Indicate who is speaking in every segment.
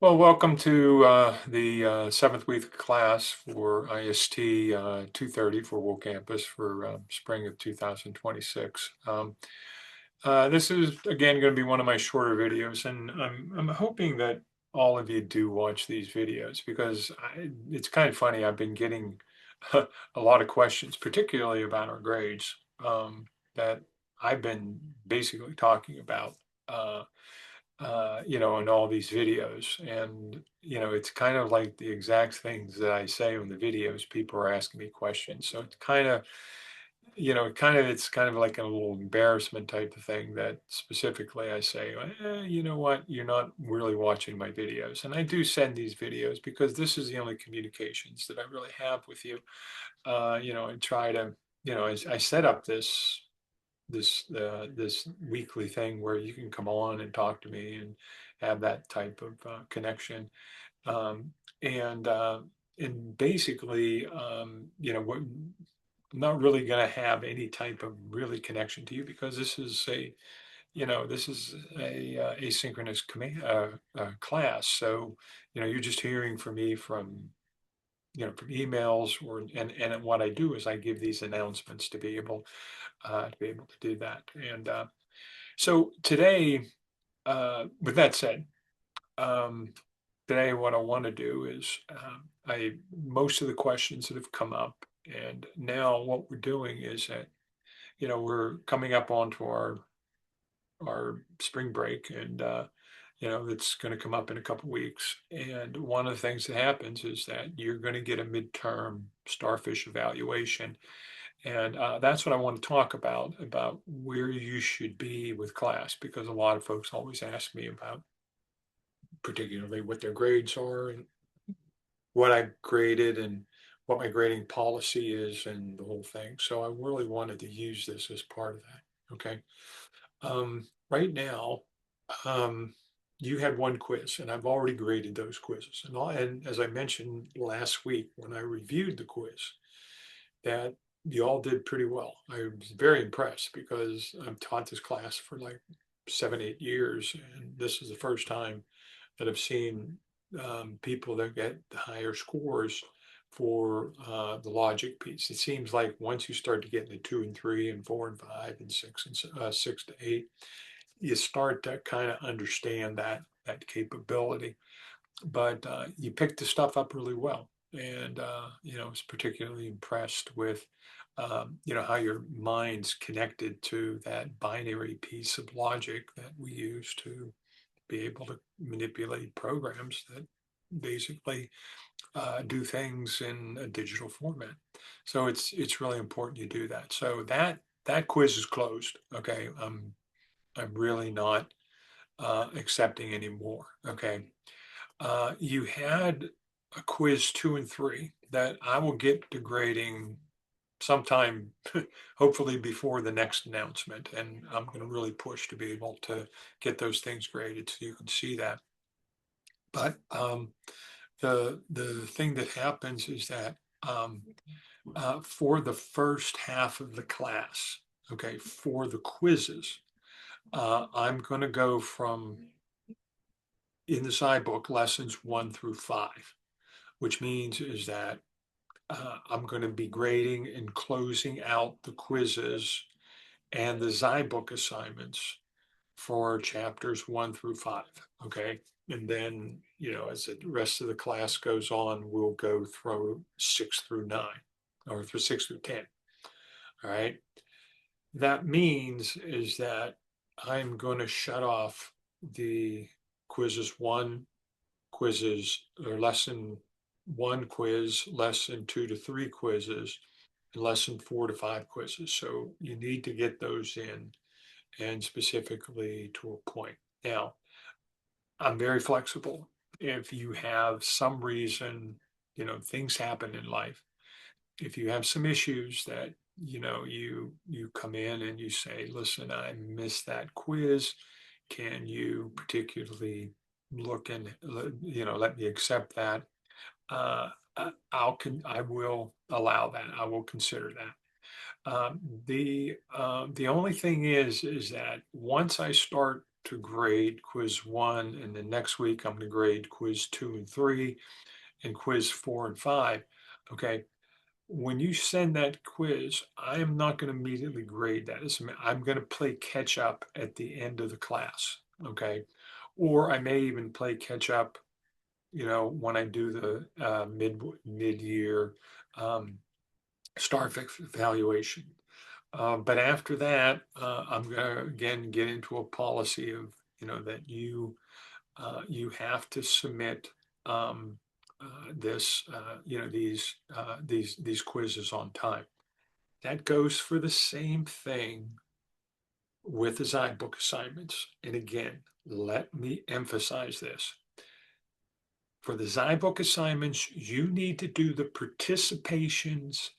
Speaker 1: Well, welcome to the seventh week class for IST 230 for Wekk campus for spring of 2026. This is again going to be one of my shorter videos, and I'm hoping that all of you do watch these videos because it's kind of funny. I've been getting a lot of questions, particularly about our grades, that I've been basically talking about. In all these videos. And, it's kind of like the exact things that I say in the videos, people are asking me questions. So it's kind of, it's kind of like a little embarrassment type of thing that specifically I say, you know what, you're not really watching my videos. And I do send these videos because this is the only communications that I really have with you. And try to, I set up this weekly thing where you can come on and talk to me and have that type of connection. Um, and and basically, what, I'm not really going to have any type of really connection to you because this is a asynchronous class. So, you're just hearing from me from emails and what I do is I give these announcements to be able to do that. And so today, with that said, um, today what I want to do is I most of the questions that have come up, and now what we're doing is that we're coming up onto our spring break, and it's going to come up in a couple weeks. And one of the things that happens is that you're going to get a midterm starfish evaluation. And that's what I want to talk about where you should be with class, because a lot of folks always ask me about particularly what their grades are and what I graded and what my grading policy is and the whole thing. So I really wanted to use this as part of that. Okay. Right now, um, you had one quiz, and I've already graded those quizzes. And as I mentioned last week when I reviewed the quiz, that you all did pretty well. I was very impressed because I've taught this class for like 7, 8 years, and this is the first time that I've seen people that get higher scores for the logic piece. It seems like once you start to get into 2 and 3 and 4 and 5 and 6 and 6 to 8, you start to kind of understand that capability. But you picked the stuff up really well, and I was particularly impressed with how your mind's connected to that binary piece of logic that we use to be able to manipulate programs that basically do things in a digital format. So it's really important you do that. So that quiz is closed. Okay, I'm really not accepting anymore. Okay, you had a quiz 2 and 3 that I will get to grading sometime, hopefully before the next announcement. And I'm going to really push to be able to get those things graded so you can see that. But the thing that happens is that for the first half of the class, okay, for the quizzes, I'm going to go from in the side book lessons 1 through 5, which means is that I'm going to be grading and closing out the quizzes and the Zybook assignments for chapters 1 through 5. Okay. And then, as the rest of the class goes on, we'll go through 6 through 9 or through 6 through 10. All right. That means is that I'm going to shut off the quizzes or lesson 1 quiz, lesson 2 to 3 quizzes, and lesson 4 to 5 quizzes. So you need to get those in and specifically to a point. Now, I'm very flexible. If you have some reason, things happen in life. If you have some issues that, you come in and you say, listen, I missed that quiz. Can you particularly look and, let me accept that? Uh, I will allow that. I will consider that. The only thing is that once I start to grade quiz 1, and then next week I'm going to grade quiz 2 and 3 and quiz 4 and 5. Okay. When you send that quiz, I am not going to immediately grade that. I'm going to play catch up at the end of the class. Okay. Or I may even play catch up, when I do the mid year um, star evaluation. But after that, I'm going to again get into a policy of, that you have to submit these quizzes on time. That goes for the same thing with the Zybook assignments. And again, let me emphasize this. For the Zybook assignments, you need to do the participations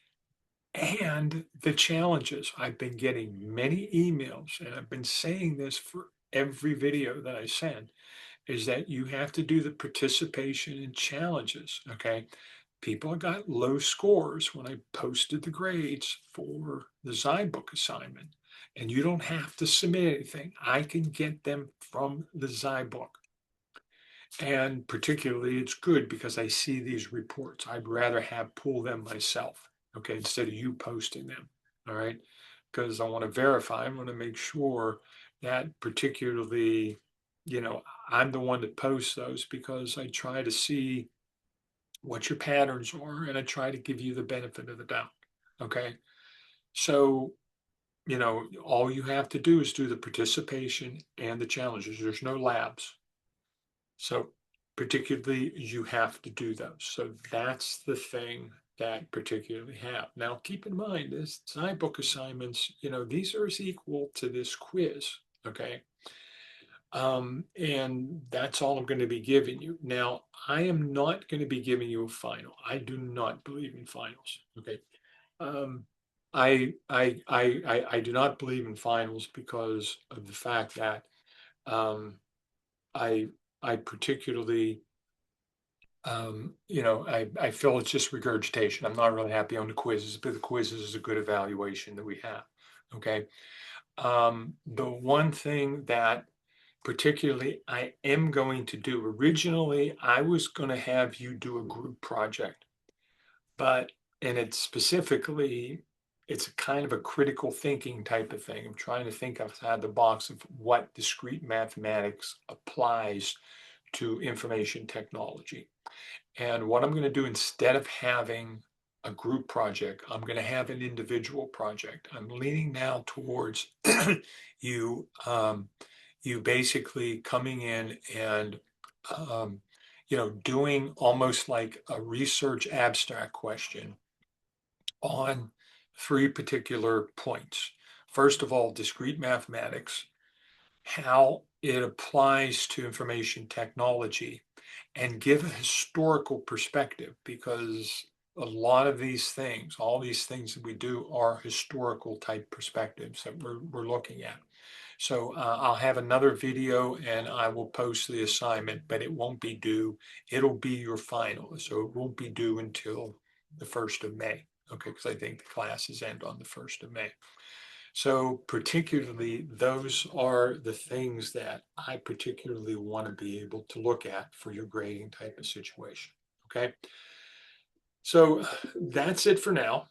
Speaker 1: and the challenges. I've been getting many emails, and I've been saying this for every video that I send, is that you have to do the participation and challenges. Okay. People got low scores when I posted the grades for the Zybook assignment, and you don't have to submit anything. I can get them from the Zybook. And particularly, it's good because I see these reports. I'd rather pull them myself, okay, instead of you posting them. All right. Because I want to verify, I want to make sure that particularly, I'm the one that posts those because I try to see what your patterns are and I try to give you the benefit of the doubt. Okay. So, all you have to do is do the participation and the challenges. There's no labs. So particularly you have to do those. So that's the thing that particularly have. Now keep in mind this Zybook assignments, these are as equal to this quiz. Okay. And that's all I'm going to be giving you. Now, I am not going to be giving you a final. I do not believe in finals. Okay. Um, I do not believe in finals because of the fact that um, I I particularly I feel it's just regurgitation. I'm not really happy on the quizzes, but the quizzes is a good evaluation that we have. Okay. The one thing that particularly I am going to do, originally, I was going to have you do a group project, and it's specifically, it's a kind of a critical thinking type of thing. I'm trying to think outside the box of what discrete mathematics applies to information technology. And what I'm going to do instead of having a group project, I'm going to have an individual project. I'm leaning now towards you, you basically coming in and, um, doing almost like a research abstract question on 3 particular points. First of all, discrete mathematics, how it applies to information technology, and give a historical perspective because a lot of these things, all these things that we do are historical type perspectives that we're looking at. So I'll have another video and I will post the assignment, but it won't be due. It'll be your final. So it won't be due until the 1st of May. Okay, because I think the classes end on the 1st of May. So particularly, those are the things that I particularly want to be able to look at for your grading type of situation. Okay. So that's it for now.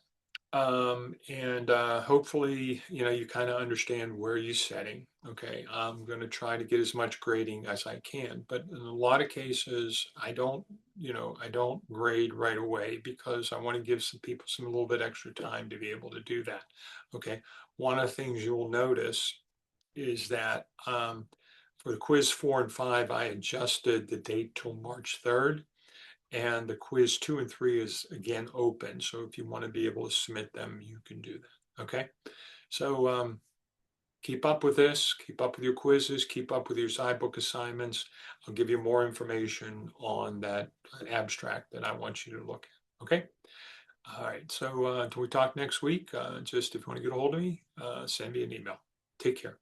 Speaker 1: And hopefully, you kind of understand where you're setting. Okay. I'm going to try to get as much grading as I can, but in a lot of cases, I don't grade right away because I want to give some people a little bit extra time to be able to do that. Okay. One of the things you'll notice is that for the quiz 4 and 5, I adjusted the date till March 3rd. And the quiz 2 and 3 is again open. So if you want to be able to submit them, you can do that. Okay. So keep up with this, keep up with your quizzes, keep up with your Zybook assignments. I'll give you more information on that abstract that I want you to look at. Okay. All right. So until we talk next week, just if you want to get a hold of me, send me an email. Take care.